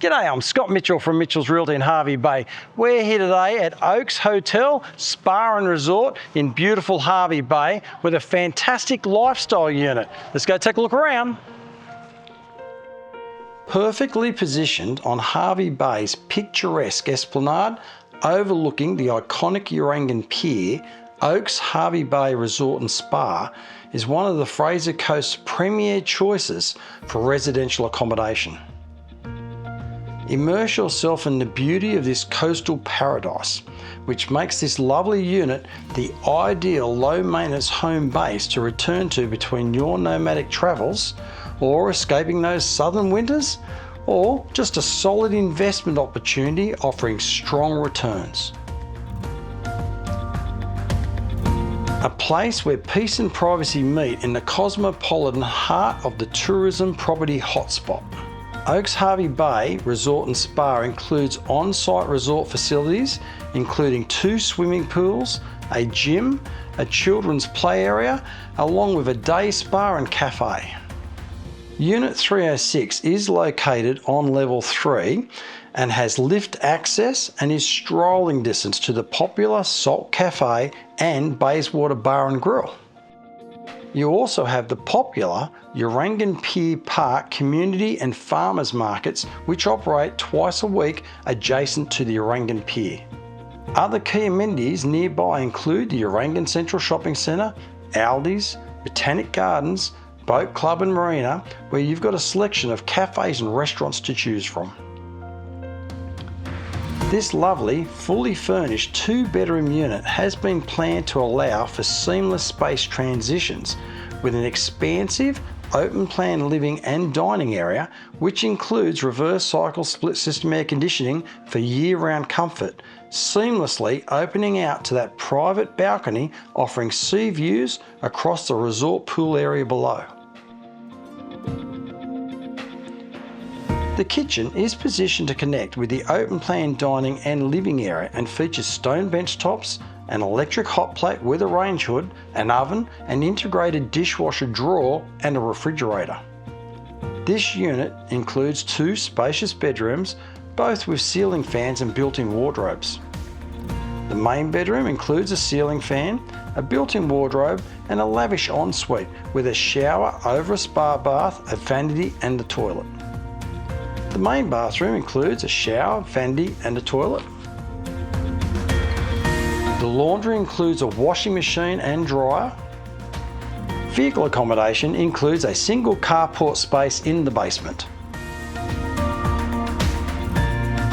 G'day, I'm Scott Mitchell from Mitchell's Realty in Hervey Bay. We're here today at Oaks Hotel, Spa and Resort in beautiful Hervey Bay with a fantastic lifestyle unit. Let's go take a look around. Perfectly positioned on Hervey Bay's picturesque esplanade overlooking the iconic Urangan Pier, Oaks Hervey Bay Resort and Spa is one of the Fraser Coast's premier choices for residential accommodation. Immerse yourself in the beauty of this coastal paradise, which makes this lovely unit the ideal low-maintenance home base to return to between your nomadic travels, or escaping those southern winters, or just a solid investment opportunity offering strong returns. A place where peace and privacy meet in the cosmopolitan heart of the tourism property hotspot. Oaks Hervey Bay Resort and Spa includes on-site resort facilities including 2 swimming pools, a gym, a children's play area, along with a day spa and cafe. Unit 306 is located on level 3 and has lift access and is strolling distance to the popular Salt Cafe and Bayswater Bar and Grill. You also have the popular Urangan Pier Park community and farmers markets which operate twice a week adjacent to the Urangan Pier. Other key amenities nearby include the Urangan Central Shopping Centre, Aldi's, Botanic Gardens, Boat Club and Marina, where you've got a selection of cafes and restaurants to choose from. This lovely, fully furnished 2-bedroom unit has been planned to allow for seamless space transitions with an expansive, open-plan living and dining area which includes reverse cycle split system air conditioning for year-round comfort, seamlessly opening out to that private balcony offering sea views across the resort pool area below. The kitchen is positioned to connect with the open plan dining and living area and features stone bench tops, an electric hot plate with a range hood, an oven, an integrated dishwasher drawer and a refrigerator. This unit includes 2 spacious bedrooms, both with ceiling fans and built-in wardrobes. The main bedroom includes a ceiling fan, a built-in wardrobe and a lavish ensuite with a shower over a spa bath, a vanity and a toilet. The main bathroom includes a shower, vanity and a toilet. The laundry includes a washing machine and dryer. Vehicle accommodation includes a single carport space in the basement.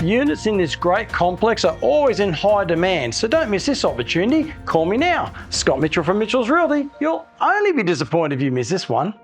Units in this great complex are always in high demand, so don't miss this opportunity. Call me now. Scott Mitchell from Mitchell's Realty. You'll only be disappointed if you miss this one.